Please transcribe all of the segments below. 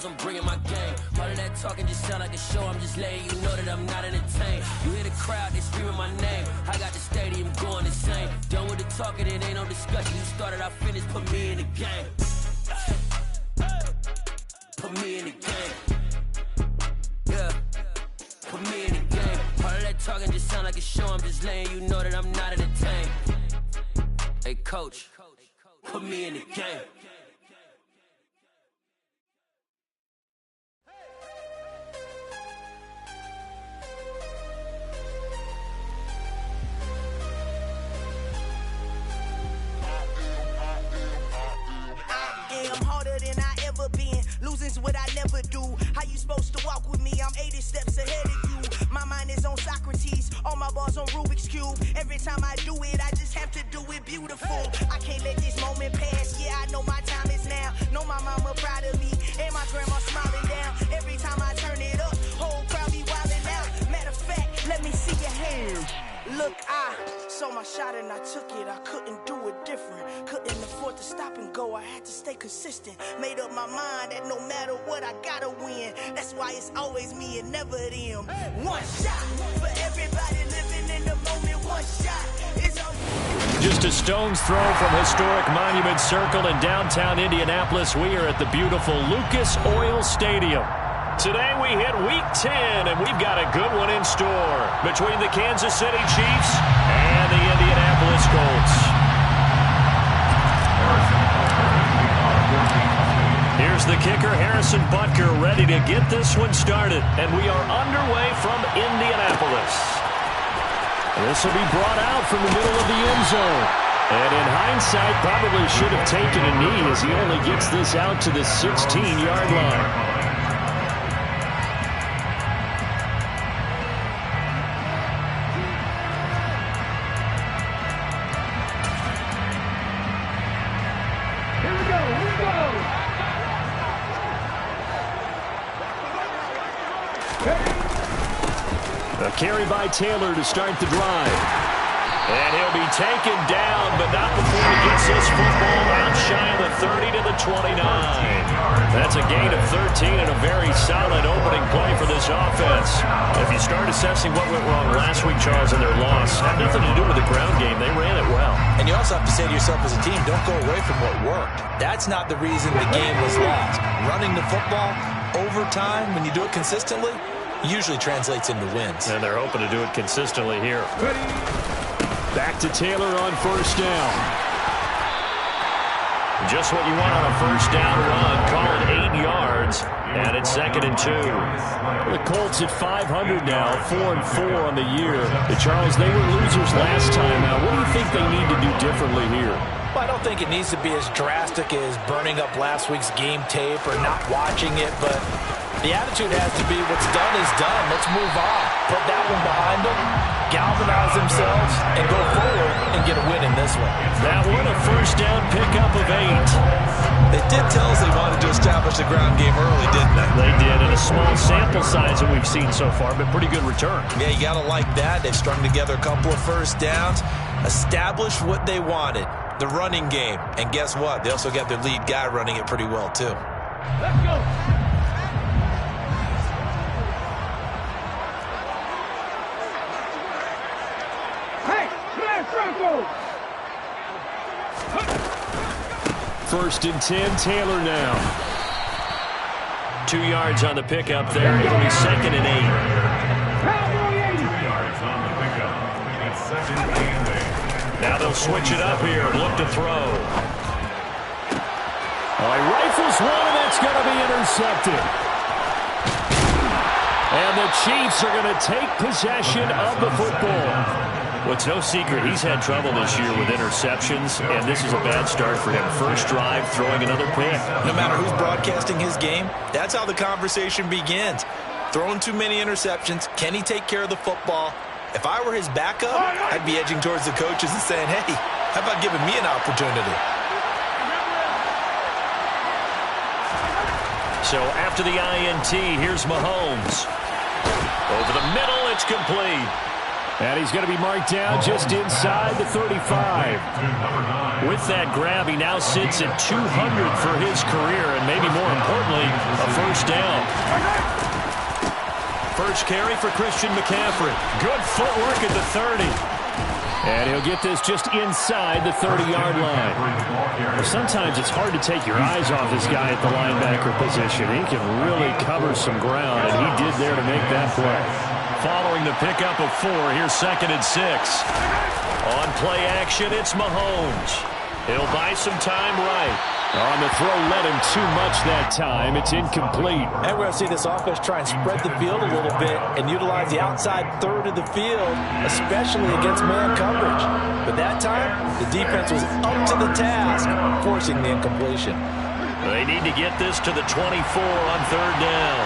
I'm bringing my game. All of that talking just sound like a show. I'm just letting you know that I'm not entertained. You hear the crowd, they screaming my name. I got the stadium going insane. Done with the talking, it ain't no discussion. You started, I finished, put me in the game. Put me in the game. Yeah, put me in the game. All of that talking just sound like a show. I'm just letting you know that I'm not entertained. Hey coach, put me in the game. Losing's what I never do. How you supposed to walk with me? I'm 80 steps ahead of you. My mind is on Socrates, all my bars on Rubik's Cube. Every time I do it, I just have to do it beautiful. I can't let this moment pass. Yeah, I know my time is now. Know my mama proud of me, and my grandma smiling down. Every time I turn it up, whole crowd be wilding out. Matter of fact, let me see your hands. Look, I saw my shot and I took it. I couldn't do it different. Couldn't afford to stop and go. I had to stay consistent. Made up my mind that no matter what, I gotta win. That's why it's always me and never them. One shot for everybody living in the moment. One shot is all. Just a stone's throw from historic Monument Circle in downtown Indianapolis. We are at the beautiful Lucas Oil Stadium. Today we hit Week 10, and we've got a good one in store between the Kansas City Chiefs and the Indianapolis Colts. Here's the kicker, Harrison Butker, ready to get this one started, and we are underway from Indianapolis. This will be brought out from the middle of the end zone. And in hindsight, probably should have taken a knee as he only gets this out to the 16-yard line. A carry by Taylor to start the drive. And he'll be taken down, but not before he gets this football out shy of the 30 to the 29. That's a gain of 13 and a very solid opening play for this offense. If you start assessing what went wrong last week, Charles, in their loss, had nothing to do with the ground game. They ran it well. And you also have to say to yourself as a team, don't go away from what worked. That's not the reason the game was lost. Running the football over time, when you do it consistently, usually translates into wins. And they're hoping to do it consistently here. Back to Taylor on first down. Just what you want on a first down run. Call it 8 yards. And it's 2nd and 2. The Colts at 500 now, 4-4 on the year. Charles, they were losers last time out. What do you think they need to do differently here? Well, I don't think it needs to be as drastic as burning up last week's game tape or not watching it, but the attitude has to be what's done is done. Let's move on. Put that one behind them, galvanize themselves, and go forward and get a win in this one. That one, a first down pickup of 8. They did tell us they wanted to establish the ground game early, didn't they? They did, in a small sample size that we've seen so far, but pretty good return. Yeah, you got to like that. They've strung together a couple of first downs, established what they wanted, the running game. And guess what? They also got their lead guy running it pretty well, too. Let's go. First and 10, Taylor now. 2 yards on the pickup there. It'll be 2nd and 8. Now they'll switch it up here and look to throw. He rifles one, and that's going to be intercepted. And the Chiefs are going to take possession of the football. Well, it's no secret he's had trouble this year with interceptions, and this is a bad start for him. First drive, throwing another pick. No matter who's broadcasting his game, that's how the conversation begins. Throwing too many interceptions. Can he take care of the football? If I were his backup, I'd be edging towards the coaches and saying, hey, how about giving me an opportunity? So after the INT, here's Mahomes. Over the middle, it's complete. And he's going to be marked down just inside the 35. With that grab, he now sits at 200 for his career, and maybe more importantly, a first down. First carry for Christian McCaffrey. Good footwork at the 30. And he'll get this just inside the 30-yard line. Well, sometimes it's hard to take your eyes off this guy at the linebacker position. He can really cover some ground, and he did there to make that play. Following the pickup of 4, here's 2nd and 6. On play action, it's Mahomes. He'll buy some time right. On the throw, led him too much that time. It's incomplete. And we're going to see this offense try and spread the field a little bit and utilize the outside third of the field, especially against man coverage. But that time, the defense was up to the task, forcing the incompletion. They need to get this to the 24 on 3rd down.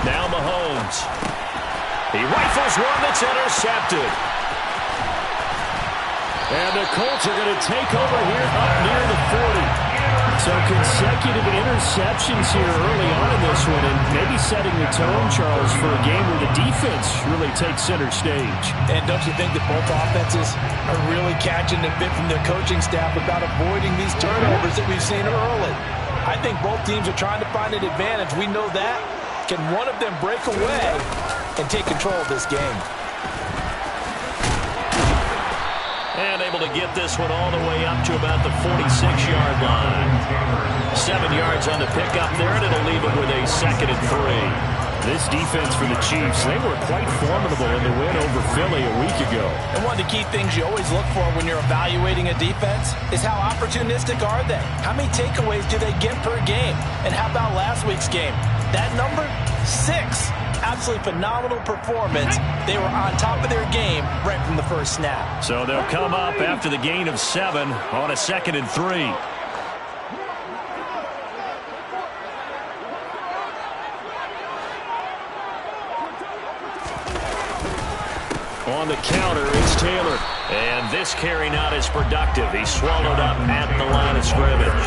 Now Mahomes. He rifles one that's intercepted. And the Colts are going to take over here up near the 40. So consecutive interceptions here early on in this one, and maybe setting the tone, Charles, for a game where the defense really takes center stage. And don't you think that both offenses are really catching the bit from their coaching staff about avoiding these turnovers that we've seen early? I think both teams are trying to find an advantage. We know that. Can one of them break away and take control of this game? And able to get this one all the way up to about the 46-yard line. 7 yards on the pickup there, and it'll leave it with a 2nd and 3. This defense for the Chiefs, they were quite formidable in the win over Philly a week ago. And one of the key things you always look for when you're evaluating a defense is how opportunistic are they? How many takeaways do they get per game? And how about last week's game? That number, 6. Absolutely phenomenal performance. They were on top of their game right from the first snap. So they'll come up after the gain of 7 on a 2nd and 3. On the counter, it's Taylor. And this carry not as productive. He's swallowed up at the line of scrimmage.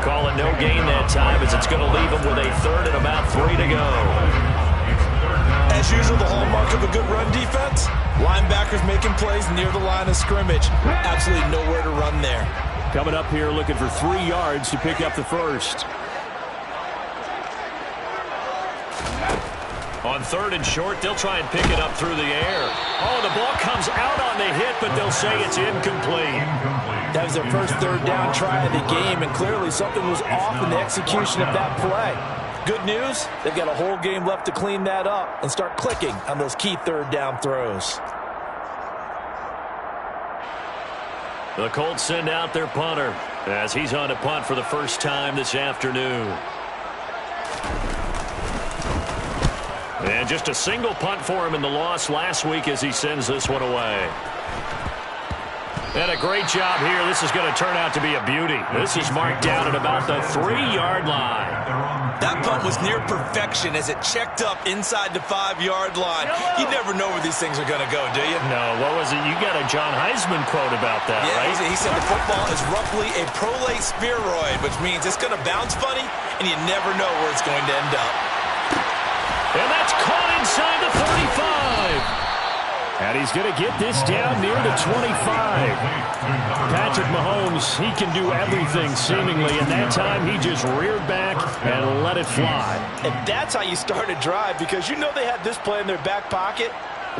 Call it no gain that time as it's going to leave him with a 3rd and about 3 to go. As usual, the hallmark of a good run defense, linebackers making plays near the line of scrimmage. Absolutely nowhere to run there. Coming up here looking for 3 yards to pick up the first. On 3rd and short, they'll try and pick it up through the air. Oh, the ball comes out on the hit, but they'll say it's incomplete. That was their first 3rd down try of the game, and clearly something was off in the execution of that play. Good news, they've got a whole game left to clean that up and start clicking on those key 3rd down throws. The Colts send out their punter as he's on to punt for the first time this afternoon. And just a single punt for him in the loss last week as he sends this one away. And a great job here. This is going to turn out to be a beauty. This is marked down at about the 3-yard line. That punt was near perfection as it checked up inside the 5-yard line. You never know where these things are going to go, do you? No, what was it? You got a John Heisman quote about that, yeah, right? He said the football is roughly a prolate spheroid, which means it's going to bounce funny, and you never know where it's going to end up. And that's caught inside the 35. And he's going to get this down near the 25. Patrick Mahomes, he can do everything seemingly, and that time he just reared back and let it fly. And that's how you start a drive, because you know they had this play in their back pocket,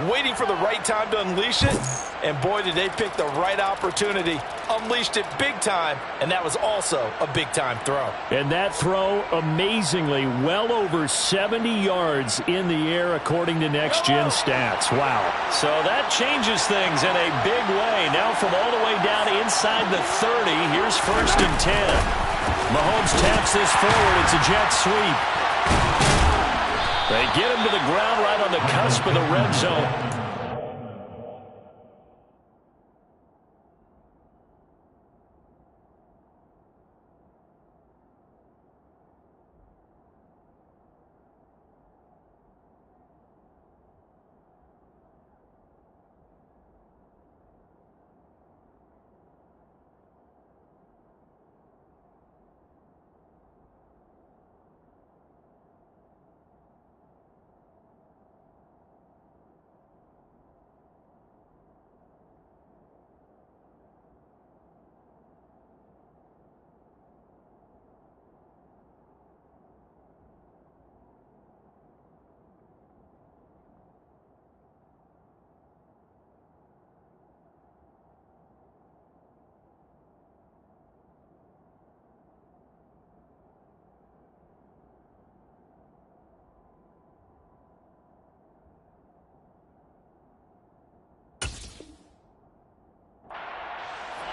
waiting for the right time to unleash it. And boy, did they pick the right opportunity. Unleashed it big time, and that was also a big-time throw. And that throw, amazingly, well over 70 yards in the air, according to Next Gen Stats. Wow. So that changes things in a big way. Now from all the way down inside the 30, here's 1st and 10. Mahomes taps this forward. It's a jet sweep. They get him to the ground right on the cusp of the red zone.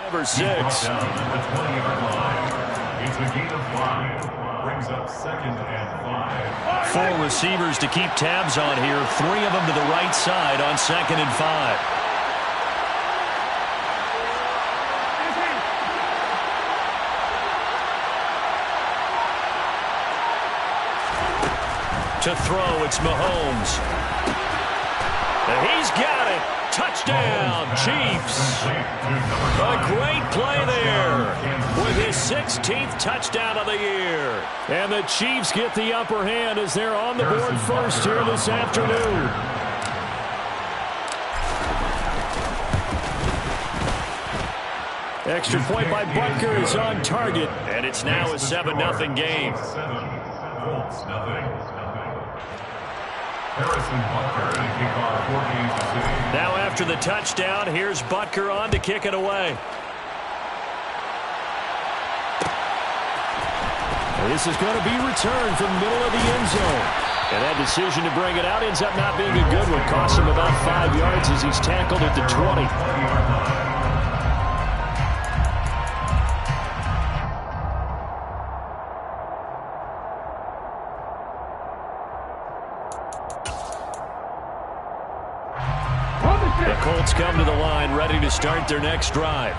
5 or 6. It's a gain of 5. Brings up 2nd and 5. 4 receivers to keep tabs on here. 3 of them to the right side on 2nd and 5. To throw, it's Mahomes. And he's got it. Touchdown, Chiefs. A great play there with his 16th touchdown of the year. And the Chiefs get the upper hand as they're on the board first here this afternoon. Extra point by Butker is on target, and it's now a 7-0 game. Colts, nothing. Harrison Butker to kick off 14-6. Now after the touchdown, here's Butker on to kick it away. This is going to be returned from the middle of the end zone. And that decision to bring it out ends up not being a good one. Costs him about 5 yards as he's tackled at the 20. The Colts come to the line, ready to start their next drive.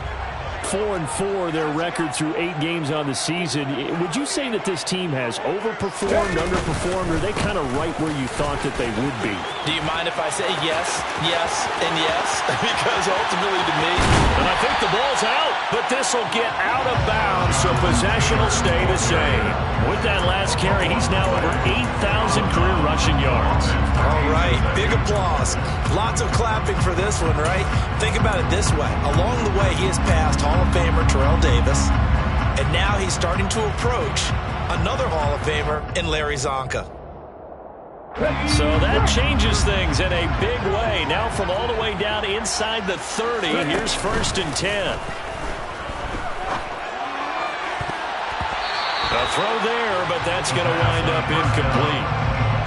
4-4, their record through 8 games on the season. Would you say that this team has overperformed, underperformed, or are they kind of right where you thought that they would be? Do you mind if I say yes, yes, and yes? Because ultimately to me... And I think the ball's out, but this will get out of bounds, so possession will stay the same. With that last carry, he's now over 8,000 career rushing yards. All right, big applause. Lots of clapping for this one, right? Think about it this way. Along the way, he has passed Hall of Famer Terrell Davis, and now he's starting to approach another Hall of Famer in Larry Zonka. So that changes things in a big way. Now from all the way down inside the 30, here's 1st and 10. A throw there, but that's going to wind up incomplete.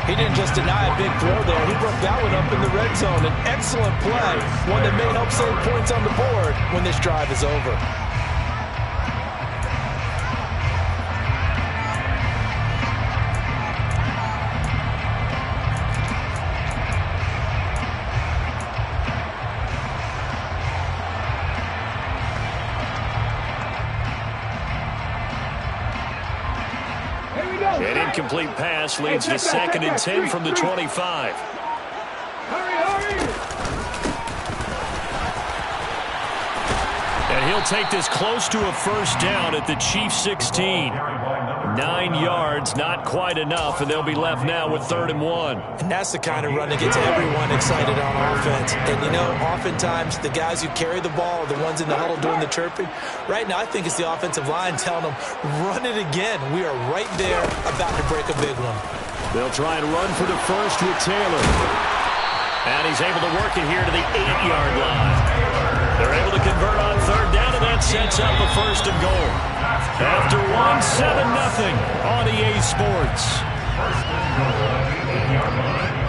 He didn't just deny a big throw there. He broke that one up in the red zone. An excellent play. One that may help save points on the board when this drive is over. An incomplete pass leads to 2nd and 10 from the 25. And he'll take this close to a 1st down at the Chiefs' 16. 9 yards, not quite enough, and they'll be left now with 3rd and 1. And that's the kind of run that gets everyone excited on offense. And, you know, oftentimes the guys who carry the ball are the ones in the huddle doing the chirping. Right now, I think it's the offensive line telling them, run it again. We are right there about to break a big one. They'll try and run for the 1st with Taylor. And he's able to work it here to the 8-yard line. They're able to convert on 3rd down, and that sets up a 1st and goal. After 1, 7-0 on EA Sports. 1st and goal, 8-yard line.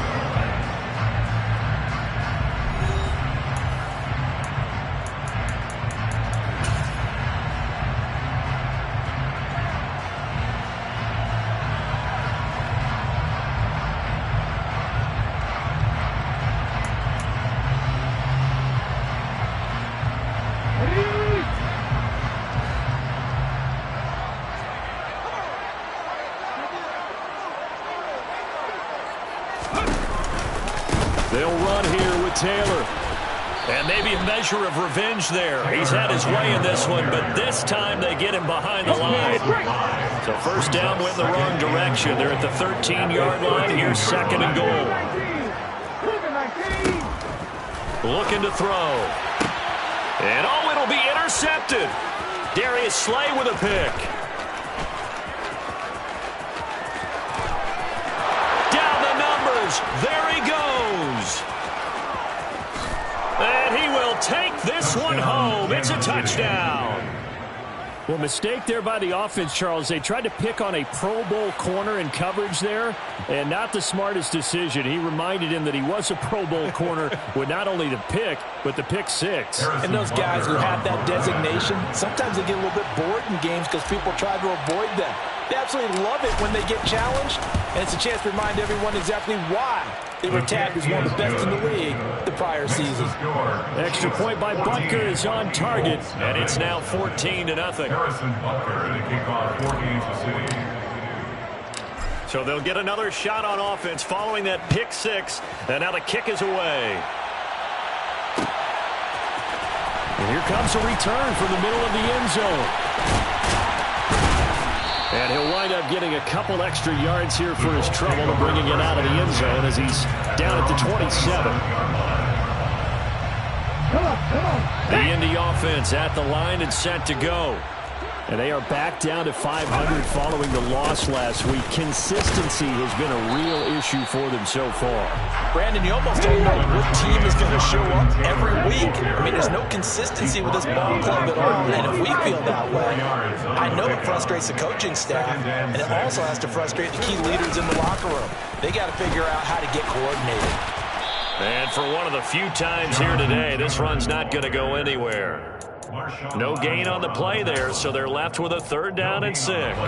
They'll run here with Taylor. And maybe a measure of revenge there. He's had his way in this one, but this time they get him behind the line. So 1st down went in the wrong direction. They're at the 13-yard line. Here's 2nd and goal. Looking to throw. And oh, it'll be intercepted. Darius Slay with a pick. Down the numbers. There he goes. And he will take this one home. It's a touchdown. Well, mistake there by the offense, Charles. They tried to pick on a Pro Bowl corner in coverage there, and not the smartest decision. He reminded him that he was a Pro Bowl corner with not only the pick, but the pick six. And those guys who have that designation, sometimes they get a little bit bored in games because people try to avoid them. They absolutely love it when they get challenged, and it's a chance to remind everyone exactly why they were tagged as one of the best in the league the prior season. Extra point by Butker is on target, and it's now 14-0. Harrison Butker to kick off for Kansas City. So they'll get another shot on offense following that pick six, and now the kick is away. And here comes a return from the middle of the end zone. And he'll wind up getting a couple extra yards here for his trouble and bringing it out of the end zone as he's down at the 27. The Indy offense at the line and set to go. And they are back down to 500 following the loss last week. Consistency has been a real issue for them so far. Brandon, you almost don't know what team is going to show up every week. I mean, there's no consistency with this ball club at all. And if we feel that way, I know it frustrates the coaching staff, and it also has to frustrate the key leaders in the locker room. They got to figure out how to get coordinated. And for one of the few times here today, this run's not going to go anywhere. No gain on the play there, so they're left with a 3rd down and 6.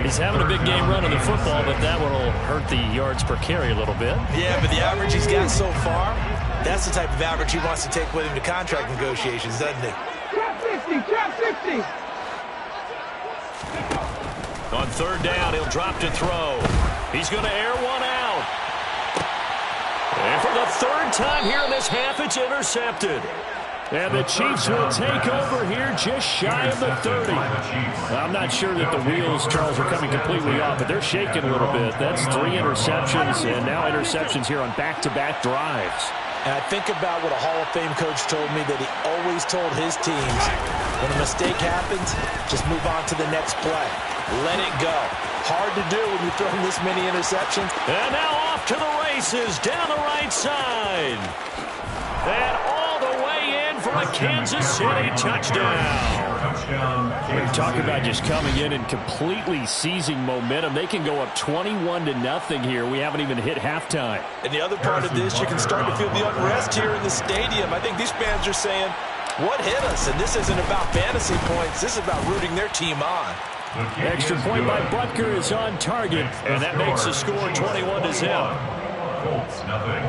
He's having a big game running the football, but that one will hurt the yards per carry a little bit. Yeah, but the average he's got so far, that's the type of average he wants to take with him to contract negotiations, doesn't he? Trap 50, trap 50. On 3rd down, he'll drop to throw. He's going to air one out. And for the 3rd time here in this half, it's intercepted. And the Chiefs will take over here just shy of the 30. I'm not sure that the wheels, Charles, are coming completely off, but they're shaking a little bit. That's 3 interceptions, and now interceptions here on back-to-back drives. And I think about what a Hall of Fame coach told me that he always told his teams, when a mistake happens, just move on to the next play. Let it go. Hard to do when you're throwing this many interceptions. And now off to the races down the right side. And all the way in for a Kansas City touchdown. We're talking about just coming in and completely seizing momentum. They can go up 21-0 here. We haven't even hit halftime. And the other part of this, you can start to feel the unrest here in the stadium. I think these fans are saying, what hit us? And this isn't about fantasy points. This is about rooting their team on. Extra point by Butker is on target, and that makes the score 21-0. Colts, nothing.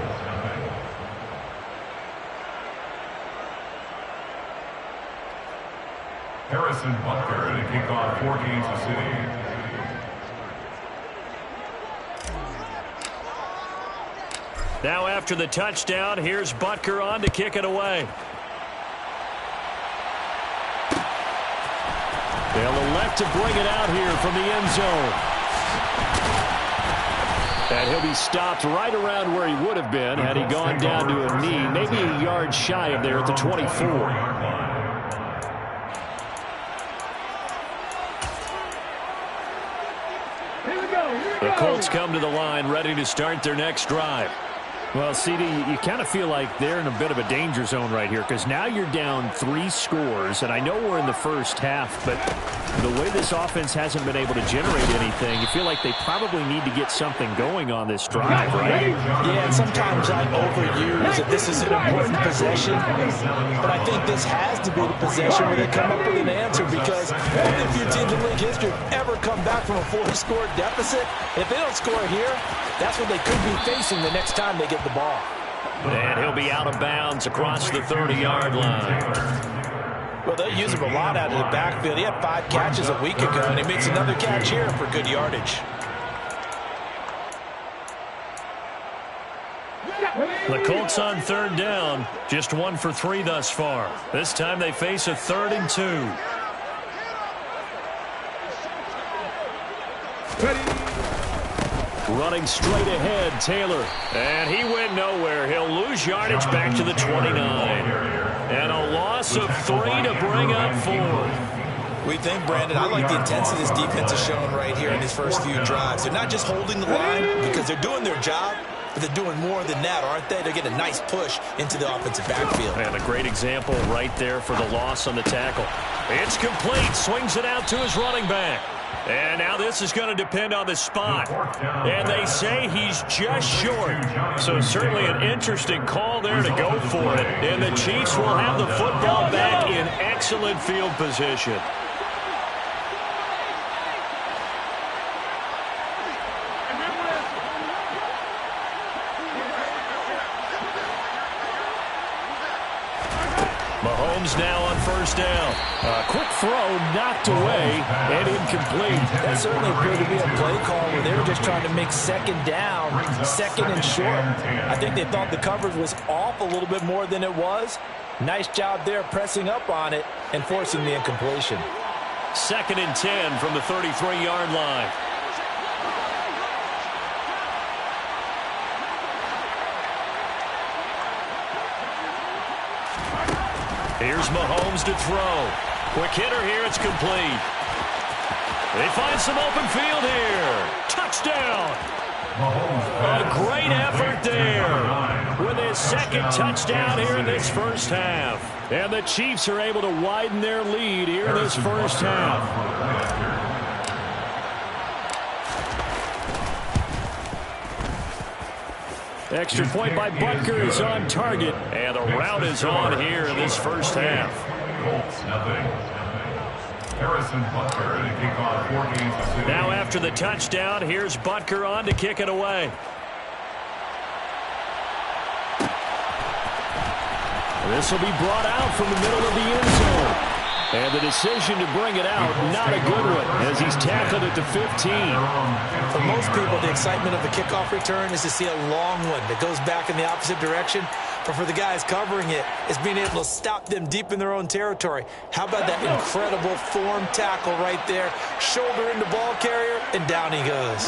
Harrison Butker to kick off for Kansas City. Now after the touchdown, here's Butker on to kick it away. They'll elect to bring it out here from the end zone. And he'll be stopped right around where he would have been had he gone down to a knee, maybe a yard shy of there at the 24. The Colts come to the line ready to start their next drive. Well, CD, you kind of feel like they're in a bit of a danger zone right here because now you're down 3 scores, and I know we're in the first half, but the way this offense hasn't been able to generate anything, you feel like they probably need to get something going on this drive, right? Yeah, and sometimes I overuse that this is an important possession, but I think this has to be the possession where they come up with an answer because only a few teams in league history have ever come back from a 4-score deficit. And if they don't score here, that's what they could be facing the next time they get the ball. And he'll be out of bounds across the 30-yard line. Well, they use him a lot out of the backfield. He had 5 catches a week ago, and he makes another catch here for good yardage. The Colts on 3rd down, just 1 for 3 thus far. This time they face a 3rd and 2. Running straight ahead, Taylor. And he went nowhere. He'll lose yardage back to the 29. And a loss of 3 to bring up 4. We think, Brandon, I like the intensity this defense is showing right here in these first few drives. They're not just holding the line because they're doing their job, but they're doing more than that, aren't they? They're getting a nice push into the offensive backfield. And a great example right there for the loss on the tackle. It's complete. Swings it out to his running back. And now this is going to depend on the spot. And they say he's just short. So certainly an interesting call there to go for it. And the Chiefs will have the football back in excellent field position. Mahomes now on first down. A quick throw knocked away and incomplete. That certainly appeared to be a play call where they were just trying to make second down, second and short. I think they thought the coverage was off a little bit more than it was. Nice job there pressing up on it and forcing the incompletion. 2nd and 10 from the 33-yard line. Here's Mahomes to throw. Quick hitter here. It's complete. They find some open field here. Touchdown. A great effort there with his second touchdown here in this first half. And the Chiefs are able to widen their lead here in this first half. Extra point by Butker is on target. And the route is on here in this first half. Colts, nothing. Harrison Butker to kick off 4 games to 6. Now after the touchdown, here's Butker on to kick it away. This will be brought out from the middle of the end zone. And the decision to bring it out, not a good one, as he's tackled at the 15. For most people, the excitement of the kickoff return is to see a long one that goes back in the opposite direction. But for the guys covering it, it's being able to stop them deep in their own territory. How about that incredible form tackle right there? Shoulder into ball carrier, and down he goes.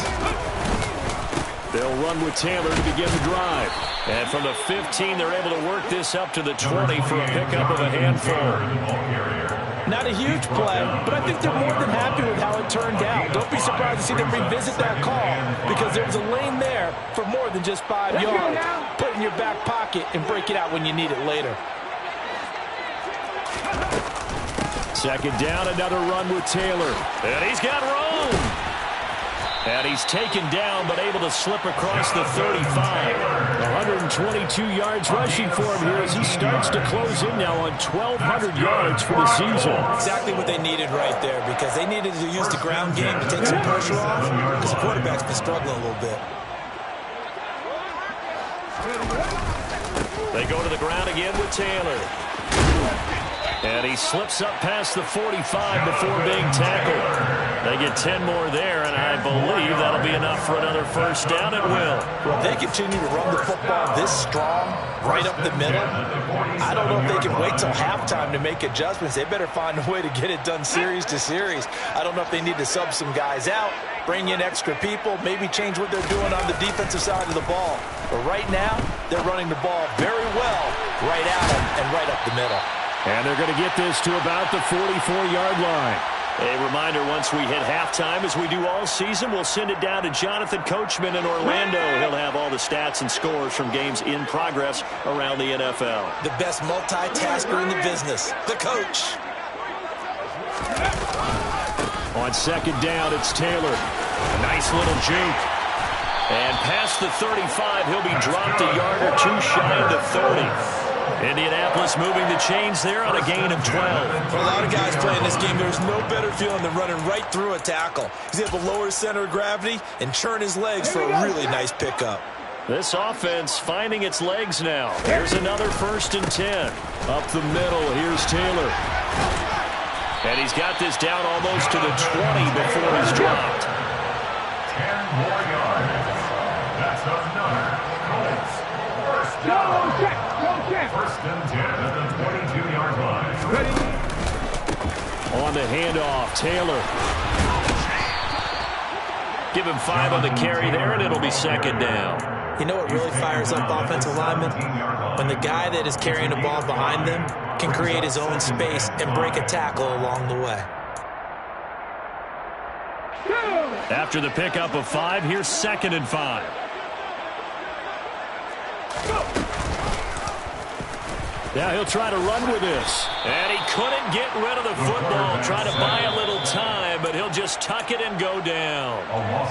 They'll run with Taylor to begin the drive. And from the 15, they're able to work this up to the 20 for a pickup of a handful. Not a huge play, but I think they're more than happy with how it turned out. Don't be surprised to see them revisit that call because there's a lane there for more than just 5 yards. Put it in your back pocket and break it out when you need it later. 2nd down, another run with Taylor. And he's got room. And he's taken down, but able to slip across the 35. 122 yards rushing for him here as he starts to close in now on 1,200 yards for the season. Exactly what they needed right there because they needed to use the ground game to take some pressure off because the quarterback's been struggling a little bit. They go to the ground again with Taylor. And he slips up past the 45 before being tackled. They get 10 more there, and I believe that'll be enough for another first down. It will. Well, if they continue to run the football this strong, right up the middle, I don't know if they can wait till halftime to make adjustments. They better find a way to get it done series to series. I don't know if they need to sub some guys out, bring in extra people, maybe change what they're doing on the defensive side of the ball. But right now, they're running the ball very well right at them and right up the middle. And they're going to get this to about the 44-yard line. A reminder, once we hit halftime, as we do all season, we'll send it down to Jonathan Coachman in Orlando. He'll have all the stats and scores from games in progress around the NFL. The best multitasker in the business, the coach. On 2nd down, it's Taylor. A nice little juke. And past the 35, he'll be dropped a yard or two shy of the 30. Indianapolis moving the chains there on a gain of 12. For a lot of guys playing this game, there's no better feeling than running right through a tackle. He's able to lower his center of gravity and churn his legs for a really nice pickup. This offense finding its legs now. Here's another 1st and 10. Up the middle, here's Taylor. And he's got this down almost to the 20 before he's dropped. 10 more yards. That's another Colts. First down. First and 10 at the 22-yard line. Ready? On the handoff, Taylor. Give him 5 on the carry there, and it'll be 2nd down. You know what really fires up offensive linemen? When the guy that is carrying the ball behind them can create his own space and break a tackle along the way. After the pickup of 5, here's 2nd and 5. Now he'll try to run with this. And he couldn't get rid of the football. Trying to buy a little time, but he'll just tuck it and go down.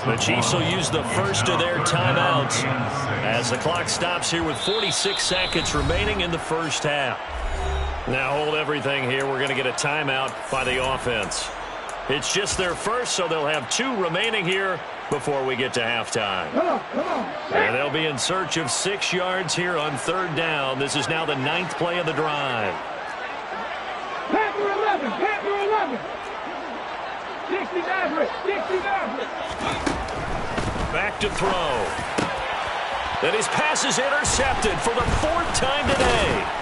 The Chiefs will use the first of their timeouts as the clock stops here with 46 seconds remaining in the first half. Now hold everything here. We're going to get a timeout by the offense. It's just their first, so they'll have 2 remaining here before we get to halftime. And they'll be in search of 6 yards here on 3rd down. This is now the 9th play of the drive. Panther 11, Panther 11. 60 Maverick, 60 Maverick. Back to throw. And his pass is intercepted for the 4th time today.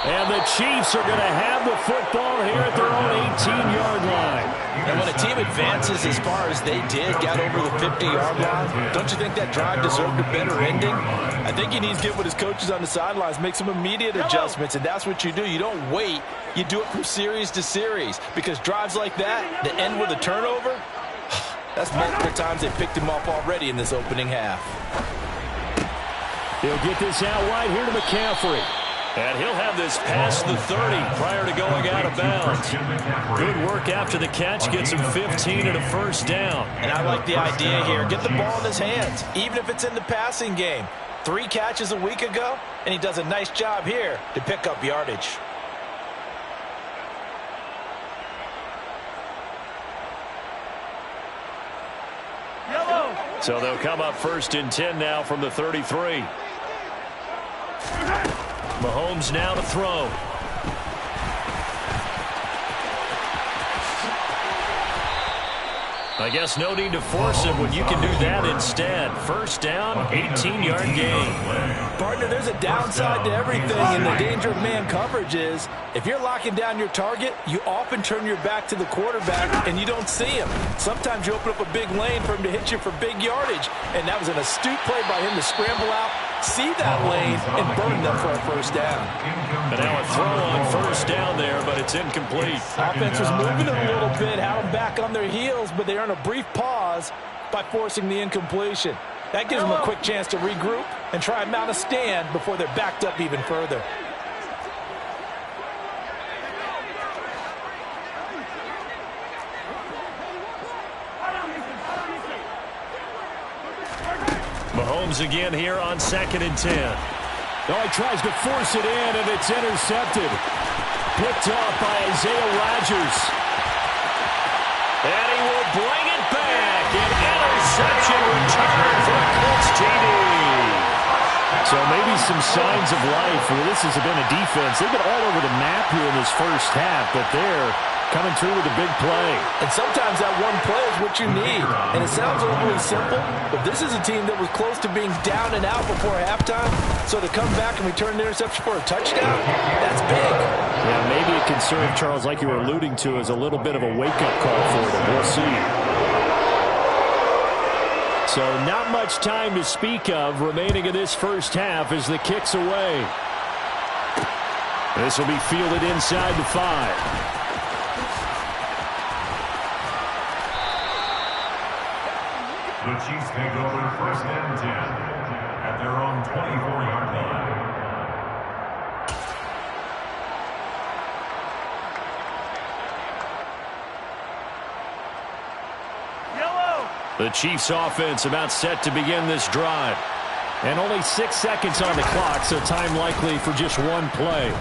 And the Chiefs are going to have the football here at their own 18-yard line. And when a team advances as far as they did, got over the 50-yard line, don't you think that drive deserved a better ending? I think he needs to get with his coaches on the sidelines, make some immediate adjustments, and that's what you do. You don't wait. You do it from series to series, because drives like that end with a turnover, that's multiple times they picked him off already in this opening half. He'll get this out wide here to McCaffrey. And he'll have this past the 30 prior to going out of bounds. Good work after the catch. Gets him 15 and a first down. And I like the idea here. Get the ball in his hands, even if it's in the passing game. 3 catches a week ago, and he does a nice job here to pick up yardage. So they'll come up 1st and 10 now from the 33. Mahomes now to throw. I guess no need to force him when you can do that instead. First down, 18-yard gain. Partner, there's a downside to everything, and the danger of man coverage is if you're locking down your target, you often turn your back to the quarterback and you don't see him. Sometimes you open up a big lane for him to hit you for big yardage, and that was an astute play by him to scramble out, see that lane, and burn them for a first down. And now a throw on first down there, but it's incomplete. Offense was moving it a little bit, had them back on their heels, but they earned a brief pause by forcing the incompletion. That gives them a quick chance to regroup and try and mount a stand before they're backed up even further. Mahomes again here on 2nd and 10. Oh, he tries to force it in, and it's intercepted. Picked off by Isaiah Rodgers. And he will bring it back. An interception return for a Colts TD. So maybe some signs of life. Well, this has been a defense. They've been all over the map here in this first half, but they're coming through with a big play. And sometimes that one play is what you need. And it sounds overly simple, but this is a team that was close to being down and out before halftime. So to come back and return an interception for a touchdown, that's big. Yeah, maybe it can serve, Charles, like you were alluding to, as a little bit of a wake-up call for them. We'll see. So not much time to speak of remaining in this first half as the kick's away. This will be fielded inside the 5. The Chiefs take over 1st and 10 at their own 24-yard line. The Chiefs offense about set to begin this drive. And only 6 seconds on the clock, so time likely for just one play.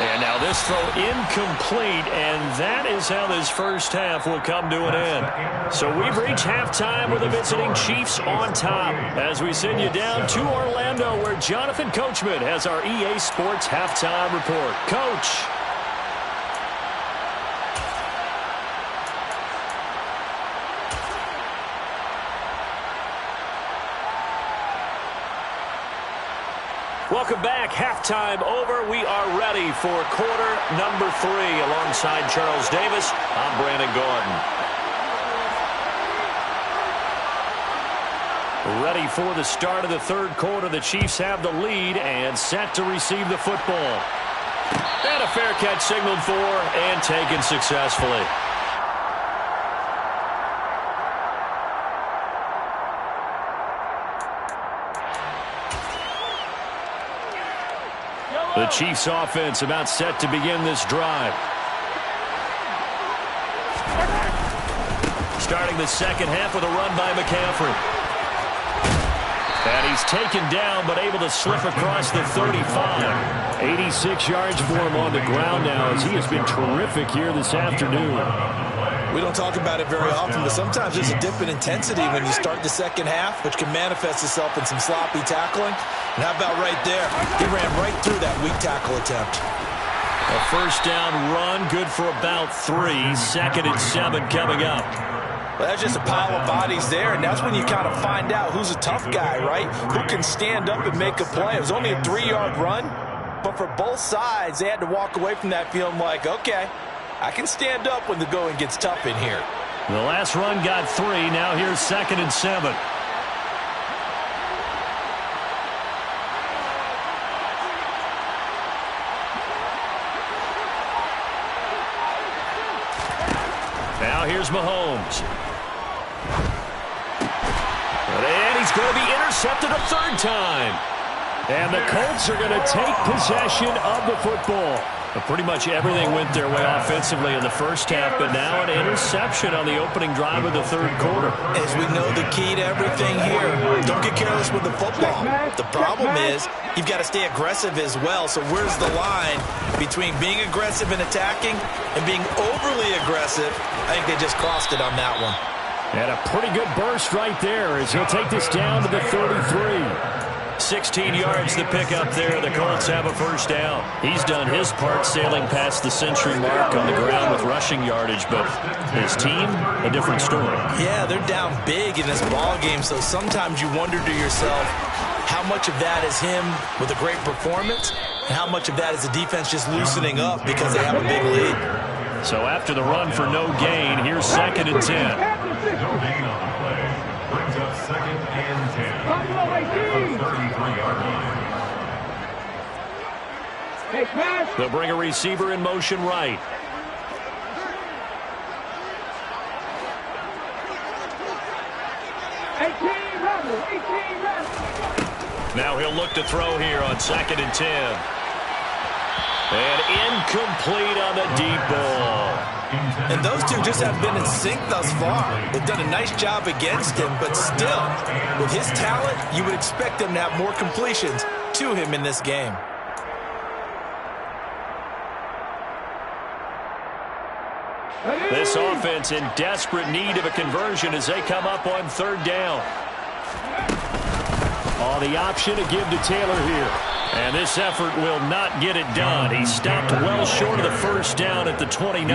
And now this throw incomplete, and that is how this first half will come to an end. So we've reached halftime with the visiting Chiefs on top as we send you down to Orlando, where Jonathan Coachman has our EA Sports halftime report. Coach. Welcome back. Halftime over. We are ready for quarter number 3. Alongside Charles Davis, I'm Brandon Gordon. Ready for the start of the 3rd quarter. The Chiefs have the lead and set to receive the football. And a fair catch signaled for and taken successfully. The Chiefs offense about set to begin this drive. Starting the second half with a run by McCaffrey. And he's taken down, but able to slip across the 35. 86 yards for him on the ground now, as he has been terrific here this afternoon. We don't talk about it very often, but sometimes there's a dip in intensity when you start the second half, which can manifest itself in some sloppy tackling. And how about right there? He ran right through that weak tackle attempt. A first down run, good for about 3. 2nd and 7 coming up. Well, that's just a pile of bodies there, and that's when you kind of find out who's a tough guy, right? Who can stand up and make a play. It was only a 3-yard run, but for both sides, they had to walk away from that feeling like, okay, I can stand up when the going gets tough in here. The last run got 3. Now here's 2nd and 7. Now here's Mahomes. And he's going to be intercepted a 3rd time. And the Colts are going to take possession of the football. But pretty much everything went their way offensively in the first half, but now an interception on the opening drive of the 3rd quarter. As we know, the key to everything here, don't get careless with the football. The problem is you've got to stay aggressive as well. So where's the line between being aggressive and attacking and being overly aggressive? I think they just crossed it on that one. And a pretty good burst right there as he'll take this down to the 33. 16 yards to pick up there. The Colts have a first down. He's done his part sailing past the century mark on the ground with rushing yardage, but his team, a different story. Yeah, they're down big in this ball game, so sometimes you wonder to yourself how much of that is him with a great performance and how much of that is the defense just loosening up because they have a big lead. So after the run for no gain, here's 2nd and 10. No gain on the play. Brings up 2nd and 10. The 33-yard line. They'll bring a receiver in motion right. Now he'll look to throw here on 2nd and 10. And incomplete on the deep ball. And those two just have been in sync thus far. They've done a nice job against him, but still, with his talent, you would expect them to have more completions to him in this game. This offense in desperate need of a conversion as they come up on 3rd down. Oh, the option to give to Taylor here. And this effort will not get it done. He stopped well short of the first down at the 29.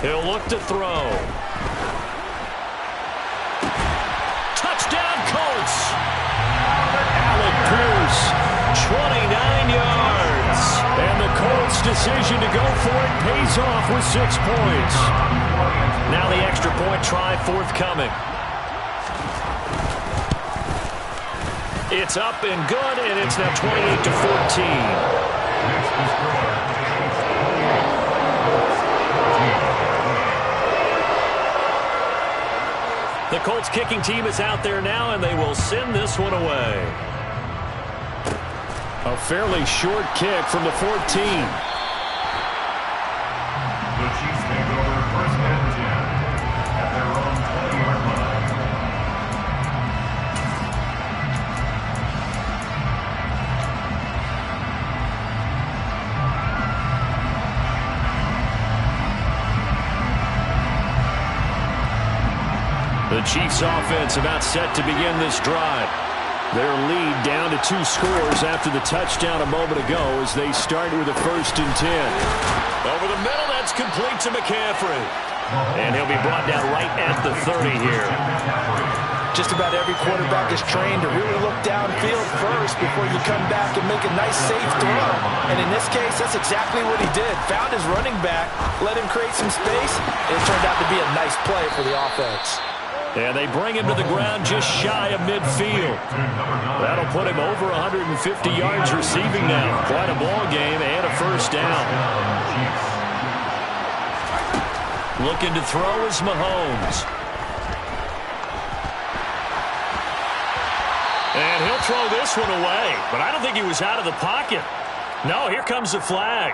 He'll look to throw. Touchdown, Colts! Alec Pierce, 29 yards. And the Colts' decision to go for it pays off with 6 points. Now the extra point try forthcoming. It's up and good, and it's now 28-14. The Colts kicking team is out there now, and they will send this one away. A fairly short kick from the 14. The Chiefs take over 1st and 10 at their own 20-yard line. The Chiefs offense about set to begin this drive. Their lead down to 2 scores after the touchdown a moment ago as they start with a 1st and 10. Over the middle, that's complete to McCaffrey. And he'll be brought down right at the 30 here. Just about every quarterback is trained to really look downfield first before you come back and make a nice, safe throw. And in this case, that's exactly what he did. Found his running back, let him create some space, and it turned out to be a nice play for the offense. And they bring him to the ground just shy of midfield. That'll put him over 150 yards receiving now. Quite a ball game and a first down. Looking to throw is Mahomes. And he'll throw this one away, but I don't think he was out of the pocket. No, here comes the flag.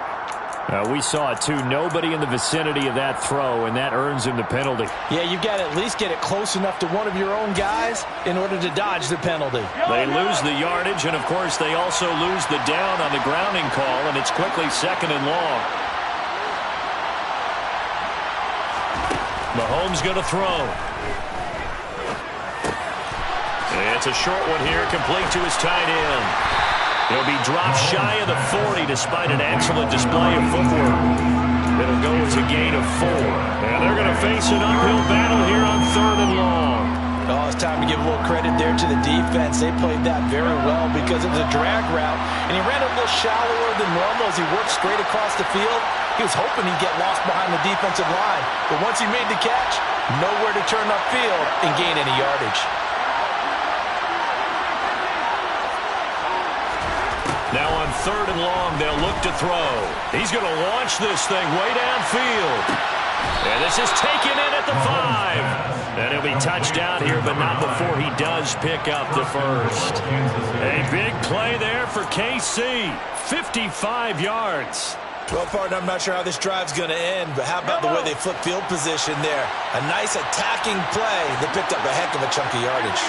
We saw it, too. Nobody in the vicinity of that throw, and that earns him the penalty. Yeah, you've got to at least get it close enough to one of your own guys in order to dodge the penalty. They lose the yardage, and, of course, they also lose the down on the grounding call, and it's quickly 2nd and long. Mahomes going to throw. It's a short one here, complete to his tight end. He'll be dropped shy of the 40 despite an excellent display of footwork. It'll go as a gain of 4. And they're going to face an uphill battle here on 3rd and long. Oh, it's time to give a little credit there to the defense. They played that very well because it was a drag route, and he ran a little shallower than normal as he worked straight across the field. He was hoping he'd get lost behind the defensive line. But once he made the catch, nowhere to turn upfield and gain any yardage. Now on 3rd and long, they'll look to throw. He's going to launch this thing way downfield. And this is taken in at the 5. And he'll be touched down here, but not before he does pick up the first. A big play there for KC. 55 yards. Well, partner, I'm not sure how this drive's going to end, but how about the way they flip field position there? A nice attacking play that picked up a heck of a chunk of yardage.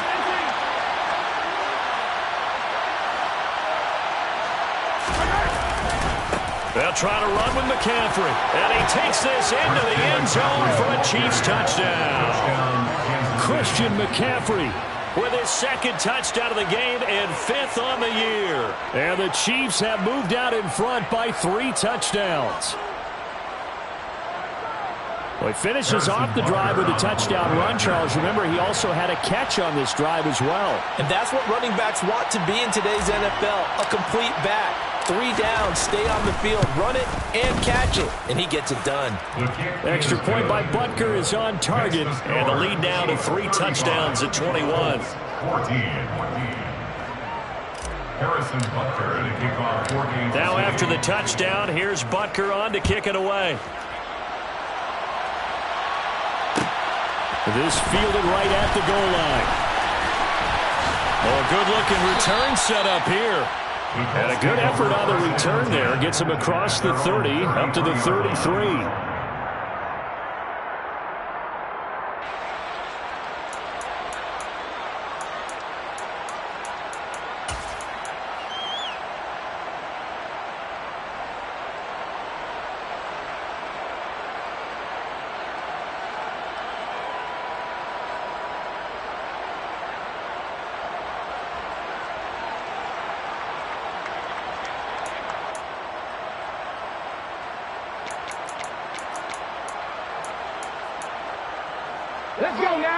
They'll try to run with McCaffrey. And he takes this into the end zone for a Chiefs touchdown. Christian McCaffrey with his 2nd touchdown of the game and 5th on the year. And the Chiefs have moved out in front by 3 touchdowns. Well, he finishes off the drive with a touchdown run, Charles. Remember, he also had a catch on this drive as well. And that's what running backs want to be in today's NFL, a complete back. 3 downs, stay on the field, run it, and catch it. And he gets it done. Extra point by Butker is on target. And the lead now to 3 touchdowns at 21. 14. Harrison Butker to kick off 14. Now after the touchdown, here's Butker on to kick it away. This fielded right at the goal line. Oh, a good-looking return set up here. And a good effort on the return there. Gets him across the 30, up to the 33.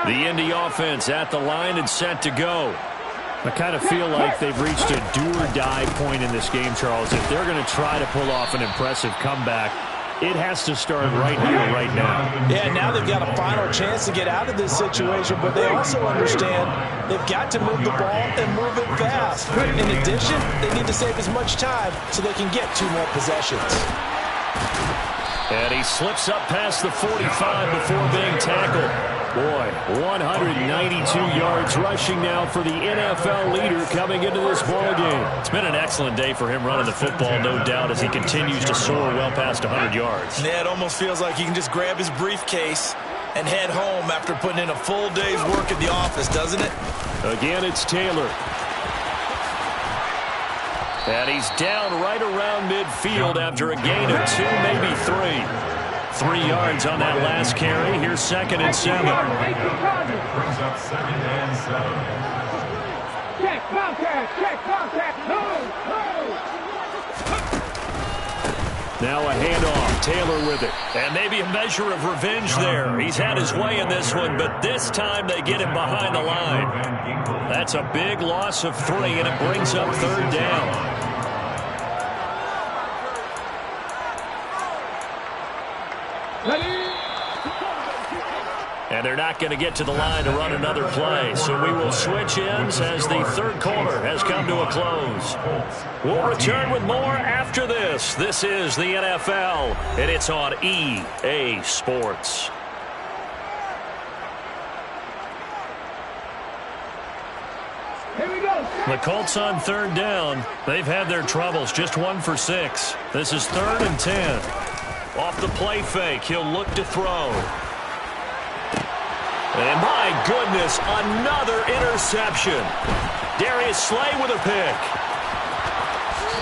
The Indy offense at the line and set to go. I kind of feel like they've reached a do-or-die point in this game, Charles. If they're going to try to pull off an impressive comeback, it has to start right here, right now. Yeah, now they've got a final chance to get out of this situation, but they also understand they've got to move the ball and move it fast. In addition, they need to save as much time so they can get 2 more possessions. And he slips up past the 45 before being tackled. Boy, 192 yards rushing now for the NFL leader coming into this ball game. It's been an excellent day for him running the football, no doubt, as he continues to soar well past 100 yards. Yeah, it almost feels like he can just grab his briefcase and head home after putting in a full day's work at the office, doesn't it? Again, it's Taylor. And he's down right around midfield after a gain of 2, maybe 3. 3 yards on that last carry. Here's 2nd and 7. Brings up 2nd and 7. Check contact, move. Now a handoff, Taylor with it. And maybe a measure of revenge there. He's had his way in this one, but this time they get him behind the line. That's a big loss of 3, and it brings up 3rd down. And they're not going to get to the line to run another play. So we will switch ends as the 3rd quarter has come to a close. We'll return with more after this. This is the NFL, and it's on EA Sports. Here we go. The Colts on 3rd down. They've had their troubles, just 1 for 6. This is 3rd and 10. Off the play fake, he'll look to throw. And my goodness, another interception. Darius Slay with a pick.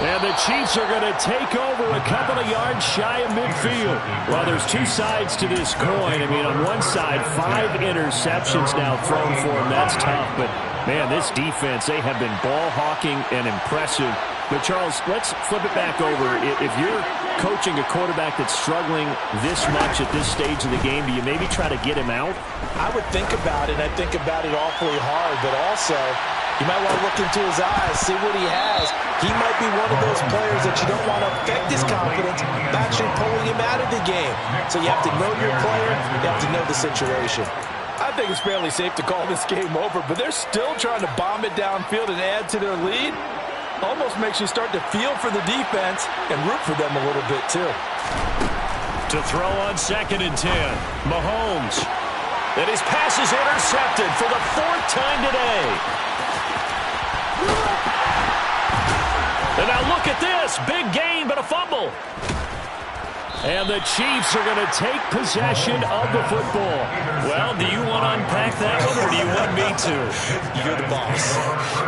And the Chiefs are going to take over a couple of yards shy of midfield. Well, there's two sides to this coin. I mean, on one side, 5 interceptions now thrown for him. That's tough. But, man, this defense, they have been ball hawking and impressive. But, Charles, let's flip it back over. If you're coaching a quarterback that's struggling this much at this stage of the game, do you maybe try to get him out? I would think about it, and I think about it awfully hard. But also, you might want to look into his eyes, see what he has. He might be one of those players that you don't want to affect his confidence by actually pulling him out of the game. So you have to know your player. You have to know the situation. I think it's fairly safe to call this game over, but they're still trying to bomb it downfield and add to their lead. Almost makes you start to feel for the defense and root for them a little bit, too. To throw on 2nd and 10, Mahomes. And his pass is intercepted for the 4th time today. And now look at this. Big gain, but a fumble. And the Chiefs are going to take possession of the football. Well, do you want to unpack that one, or do you want me to? You're the boss.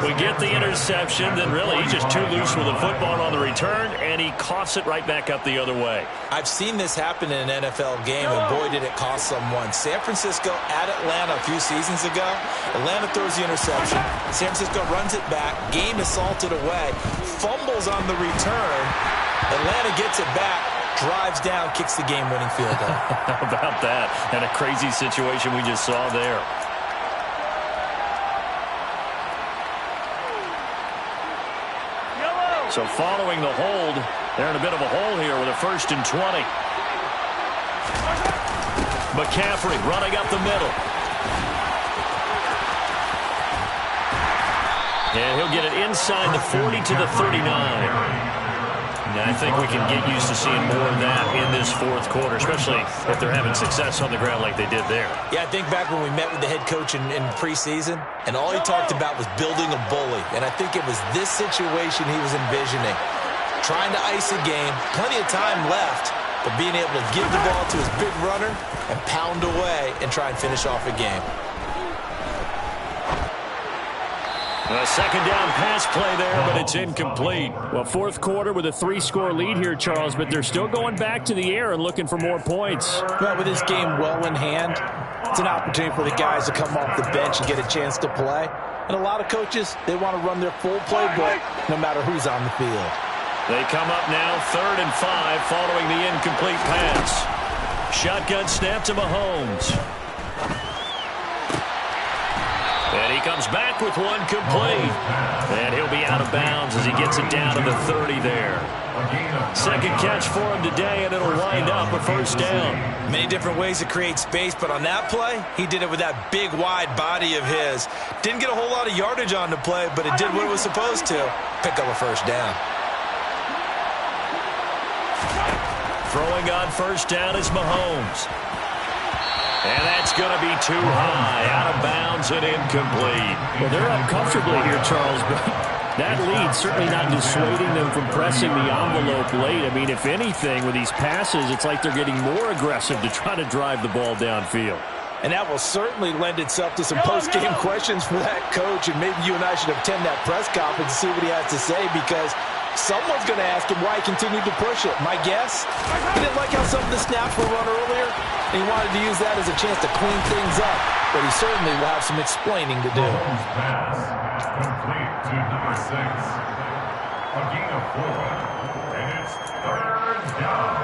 We get the interception, then really he's just too loose with the football on the return, and he coughs it right back up the other way. I've seen this happen in an NFL game, and boy, did it cost someone. San Francisco at Atlanta a few seasons ago. Atlanta throws the interception. San Francisco runs it back. Game is salted away. Fumbles on the return. Atlanta gets it back. Drives down, kicks the game-winning field goal. How about that? And a crazy situation we just saw there. So following the hold, they're in a bit of a hole here with a 1st and 20. McCaffrey running up the middle. And he'll get it inside the 40 to the 39. And I think we can get used to seeing more of that in this 4th quarter, especially if they're having success on the ground like they did there. Yeah, I think back when we met with the head coach in preseason, and all he talked about was building a bully. And I think it was this situation he was envisioning. Trying to ice a game, plenty of time left, but being able to give the ball to his big runner and pound away and try and finish off a game. A 2nd down pass play there, but it's incomplete. Well, 4th quarter with a 3-score lead here, Charles, but they're still going back to the air and looking for more points. Well, with this game well in hand, it's an opportunity for the guys to come off the bench and get a chance to play. And a lot of coaches, they want to run their full playbook no matter who's on the field. They come up now 3rd and 5 following the incomplete pass. Shotgun snap to Mahomes. And he comes back with one complete. And he'll be out of bounds as he gets it down to the 30 there. 2nd catch for him today, and it'll wind up a 1st down. Many different ways to create space, but on that play, he did it with that big, wide body of his. Didn't get a whole lot of yardage on the play, but it did what it was supposed to. Pick up a 1st down. Throwing on 1st down is Mahomes. And that's going to be too high, out of bounds and incomplete. Well, they're up comfortably here, Charles, but that lead certainly not dissuading them from pressing the envelope late. I mean, if anything, with these passes, it's like they're getting more aggressive to try to drive the ball downfield. And that will certainly lend itself to some post-game questions for that coach, and maybe you and I should attend that press conference and see what he has to say, because someone's going to ask him why he continued to push it. My guess, he didn't like how some of the snaps were run earlier, and he wanted to use that as a chance to clean things up. But he certainly will have some explaining to do. Pass complete to number 6. A gain of 4. And it's 3rd down.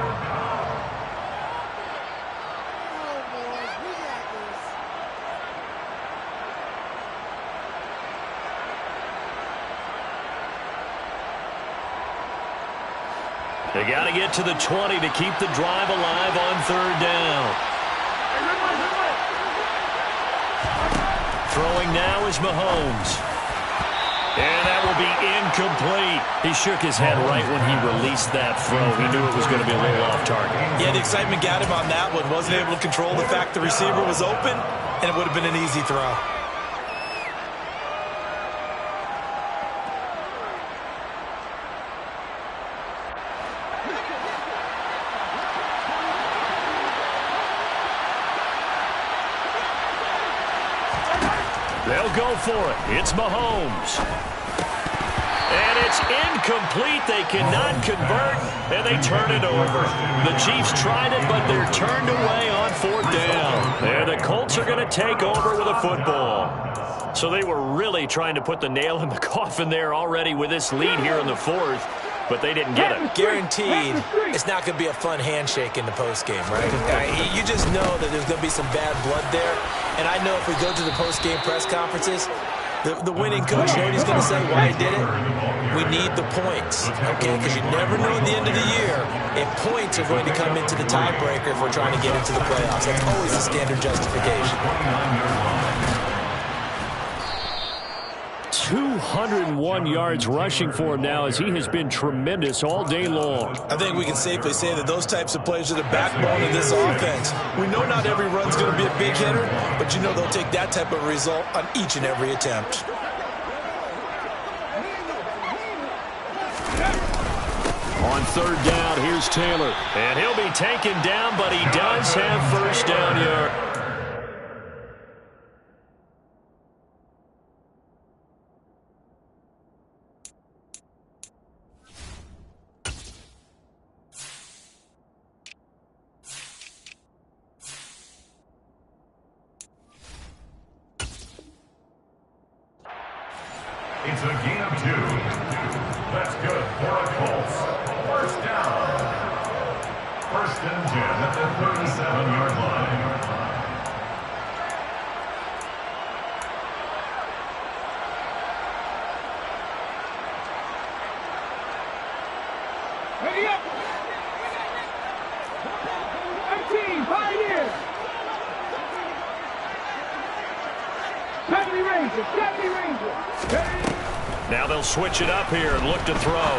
They got to get to the 20 to keep the drive alive on 3rd down. Throwing now is Mahomes. And that will be incomplete. He shook his head right when he released that throw. He knew it was going to be a little off target. Yeah, the excitement got him on that one. Wasn't able to control the fact the receiver was open, and it would have been an easy throw. They'll go for it. It's Mahomes. And it's incomplete. They cannot convert, and they turn it over. The Chiefs tried it, but they're turned away on 4th down. And the Colts are going to take over with a football. So they were really trying to put the nail in the coffin there already with this lead here in the 4th, but they didn't get it. Guaranteed it's not going to be a fun handshake in the postgame, right? You just know that there's going to be some bad blood there. And I know if we go to the postgame press conferences, the winning coach, you know what he's going to say, why he did it? We need the points, okay? Because you never know at the end of the year if points are going to come into the tiebreaker if we're trying to get into the playoffs. That's always the standard justification. 201 yards rushing for him now as he has been tremendous all day long. I think we can safely say that those types of plays are the backbone of this offense. We know not every run's going to be a big hitter, but you know they'll take that type of result on each and every attempt. On 3rd down, here's Taylor. And he'll be taken down, but he does have 1st down yard. It's a gain of 2. That's good for the Colts. 1st down. 1st and 10 at the 37-yard line. Ready up. 18, Pioneers. 70 Rangers, 70 Rangers. Ready. Now they'll switch it up here and look to throw.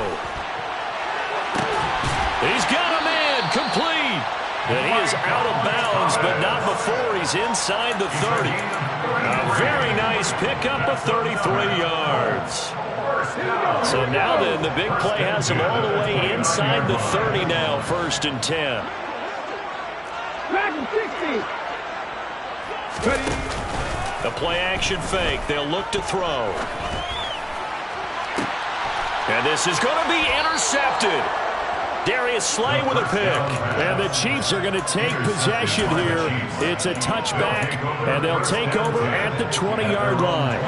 He's got a man, complete. And he is out of bounds, but not before he's inside the 30. A very nice pickup of 33 yards. So now then, the big play has him all the way inside the 30 now, 1st and 10. Back in 60. Ready. The play action fake. They'll look to throw. And this is going to be intercepted. Darius Slay with a pick. And the Chiefs are going to take possession here. It's a touchback, and they'll take over at the 20-yard line.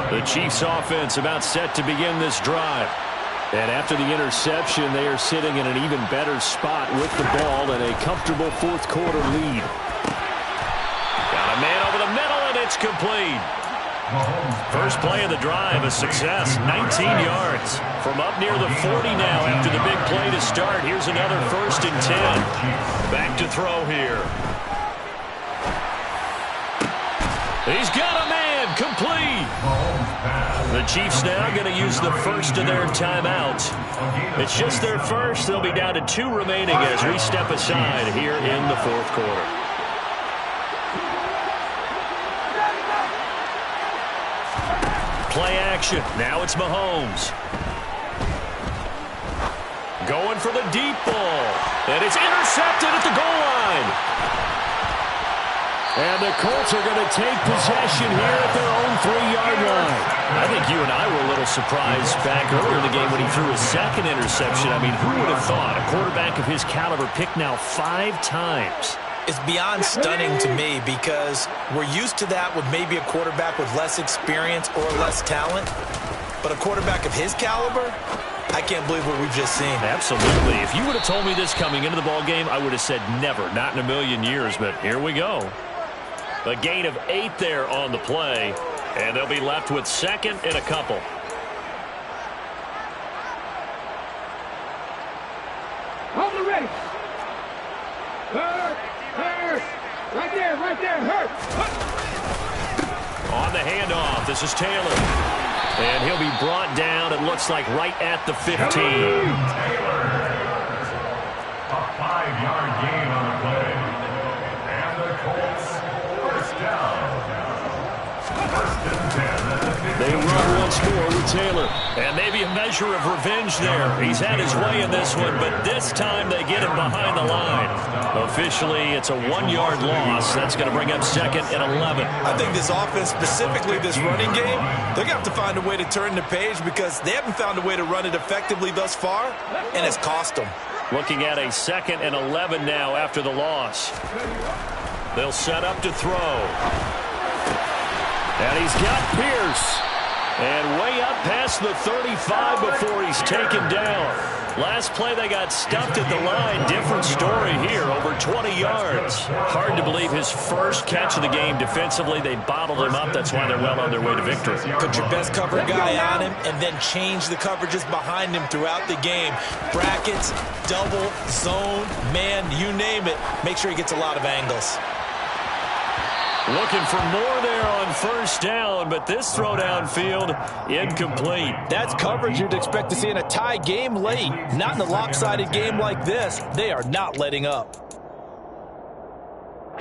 The Chiefs offense about set to begin this drive. And after the interception, they are sitting in an even better spot with the ball and a comfortable 4th quarter lead. Got a man over the middle, and it's complete. First play of the drive, a success, 19 yards. From up near the 40 now after the big play to start. Here's another 1st and 10. Back to throw here. He's got a man, complete. The Chiefs now going to use the first of their timeouts. It's just their first. They'll be down to 2 remaining as we step aside here in the 4th quarter. Play action. Now it's Mahomes. Going for the deep ball. And it's intercepted at the goal line. And the Colts are going to take possession here at their own 3-yard line. I think you and I were a little surprised back earlier in the game when he threw his 2nd interception. I mean, who would have thought a quarterback of his caliber picked now 5 times? It's beyond stunning to me because we're used to that with maybe a quarterback with less experience or less talent. But a quarterback of his caliber, I can't believe what we've just seen. Absolutely. If you would have told me this coming into the ballgame, I would have said never, not in a million years. But here we go. A gain of 8 there on the play, and they'll be left with 2nd and a couple. Hold it ready. Hurt. Right there, hurt. On the handoff, this is Taylor. And he'll be brought down, it looks like, right at the 15. Taylor. A 5-yard gain on the play. And the Colts, 1st down. 1st and 10 at the 15. They run once once more with Taylor. And maybe a measure of revenge there. He's had his way in this one, but this time they get him behind the line. Officially, it's a 1-yard loss. That's going to bring up second and 11. I think this offense, specifically this running game, they're going to have to find a way to turn the page because they haven't found a way to run it effectively thus far, and it's cost them. Looking at a second and 11 now after the loss. They'll set up to throw. And he's got Pierce. And way up past the 35 before he's taken down. Last play they got stuffed at the line. Different story here, over 20 yards. Hard to believe his first catch of the game defensively. They bottled him up. That's why they're well on their way to victory. Put your best cover guy on him and then change the coverages behind him throughout the game. Brackets, double, zone, man, you name it. Make sure he gets a lot of angles. Looking for more there on first down, but this throw downfield incomplete. That's coverage you'd expect to see in a tie game late. Not in a lopsided game like this. They are not letting up.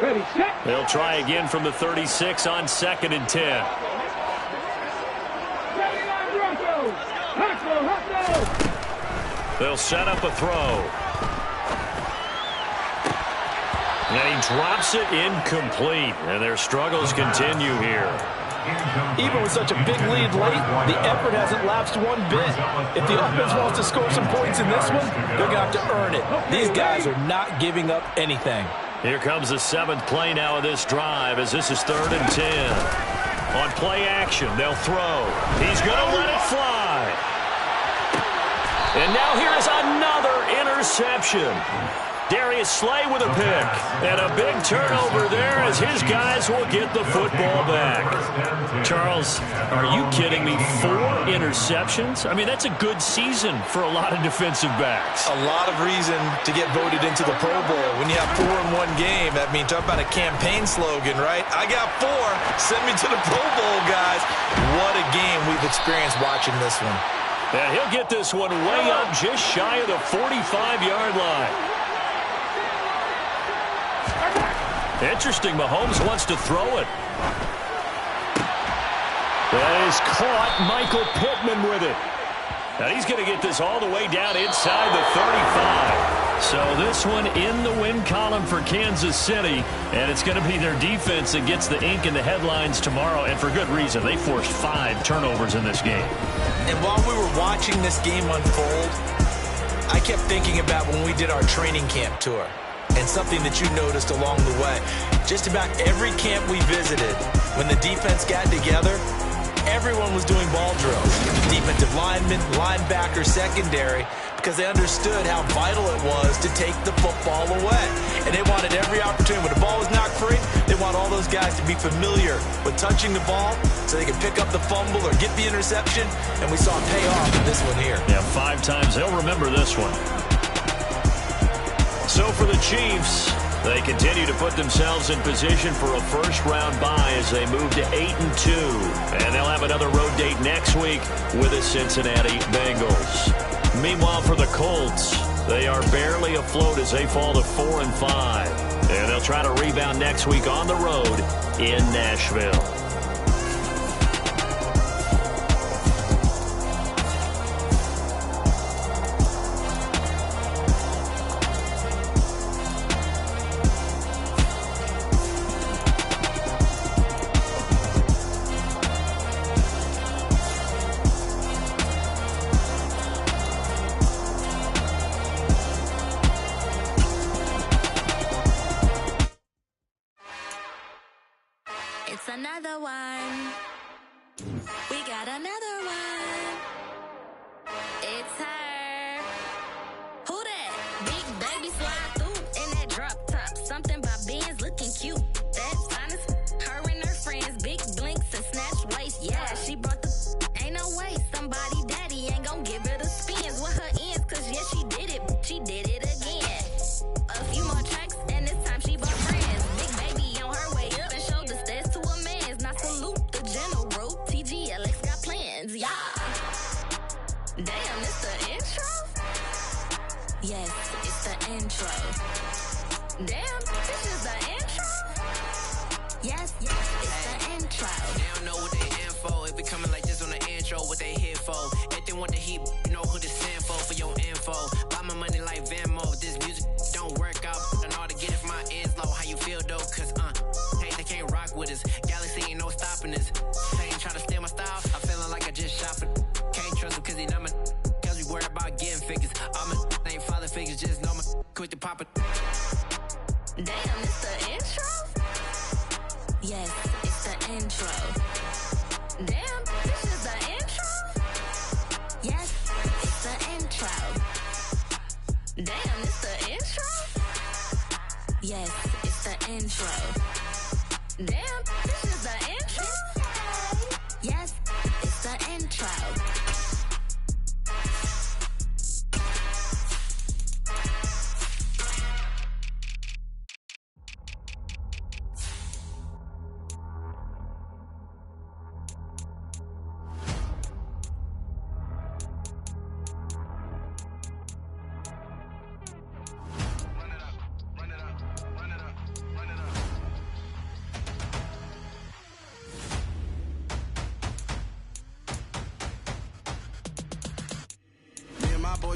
Ready, set. They'll try again from the 36 on 2nd and 10. Ready on Bronco. Hustle. They'll set up a throw. And he drops it incomplete. And their struggles continue here. Even with such a big lead late, the effort hasn't lapsed one bit. If the offense wants to score some points in this one, they're going to have to earn it. These guys are not giving up anything. Here comes the 7th play now of this drive as this is 3rd and 10. On play action, they'll throw. He's going to let it fly. And now here is another interception. Darius Slay with a pick. And a big turnover there as his guys will get the football back. Charles, are you kidding me? 4 interceptions? I mean, that's a good season for a lot of defensive backs. A lot of reason to get voted into the Pro Bowl. When you have 4 in one game, that means talk about a campaign slogan, right? I got 4. Send me to the Pro Bowl, guys. What a game we've experienced watching this one. And he'll get this one way up just shy of the 45-yard line. Interesting, Mahomes wants to throw it. That is caught. Michael Pittman with it. Now he's going to get this all the way down inside the 35. So this one in the win column for Kansas City, and it's going to be their defense that gets the ink in the headlines tomorrow, and for good reason. They forced 5 turnovers in this game. And while we were watching this game unfold, I kept thinking about when we did our training camp tour. And something that you noticed along the way. Just about every camp we visited, when the defense got together, everyone was doing ball drills. Defensive linemen, linebacker, secondary, because they understood how vital it was to take the football away. And they wanted every opportunity. When the ball was knocked free, they want all those guys to be familiar with touching the ball so they can pick up the fumble or get the interception. And we saw it pay off in this one here. Yeah, 5 times. They'll remember this one. So for the Chiefs, they continue to put themselves in position for a first-round bye as they move to 8-2. And they'll have another road date next week with the Cincinnati Bengals. Meanwhile, for the Colts, they are barely afloat as they fall to 4-5. And they'll try to rebound next week on the road in Nashville. It's another one. We got another one. It's her. Who that? Big baby slide through in that drop top. Something about Benz looking cute. That's honest. Her and her friends, big blinks and snatch waist. Yeah, she brought the ain't no way. Somebody daddy ain't gon' give her the spins with her ends. Cause yeah, she did it. She did it again. A few more tracks and this time she bought friends. Big baby on her way up and showed the stairs to a man's. Now salute the general. TGLX got plans. Yeah. Damn, it's the intro? Yes, it's the intro. Damn, this is the intro? Yes, it's the intro. They don't know what they in for if we coming like this on the intro. show what they here for. If they want the heat, you know who to send for your info. Buy my money like Venmo. This music don't work out. And all to get it from my ends low. How you feel though? Cause hey, they can't rock with us. Galaxy ain't no stopping us. They ain't trying to steal my style. I'm feeling like I just shot it. Can't trust him cause he not my. Cause we worried about getting figures. All my ain't father figures. Just know my quit the pop it. Damn, it's the intro? Yes, it's the intro. Damn, this is the intro? Yes, it's the intro. Damn, it's the intro? Yes, it's the intro. Damn, this is the intro? Yes, it's the intro.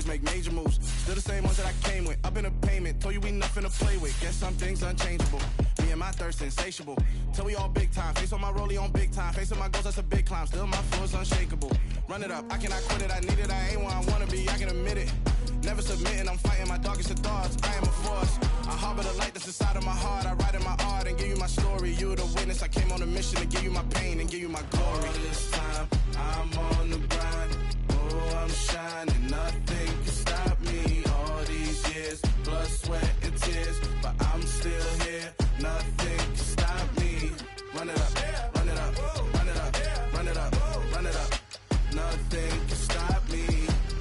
Make major moves, still the same ones that I came with. Up in a payment, told you we nothing to play with. Guess some things unchangeable. Me and my thirst insatiable. Till we all big time. Face on my rollie on big time. Facing my goals, that's a big climb. Still my flow is unshakable. Run it up, I cannot quit it. I need it, I ain't where I wanna be. I can admit it. Never submitting, I'm fighting my darkest of thoughts. I am a force. I harbor the light that's inside of my heart. I write in my art and give you my story. You the witness. I came on a mission to give you my pain and give you my glory. All this time, I'm on the grind. Oh, I'm shining. Nothing can stop me. All these years, blood, sweat, and tears. But I'm still here. Nothing can stop me. Run it up, run it up, run it up, run it up, run it up. Nothing can stop me.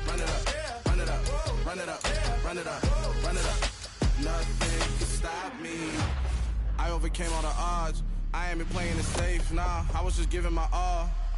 Run it up, run it up, run it up, run it up, run it up. Nothing can stop me. I overcame all the odds. I ain't been playing it safe, nah. I was just giving my all.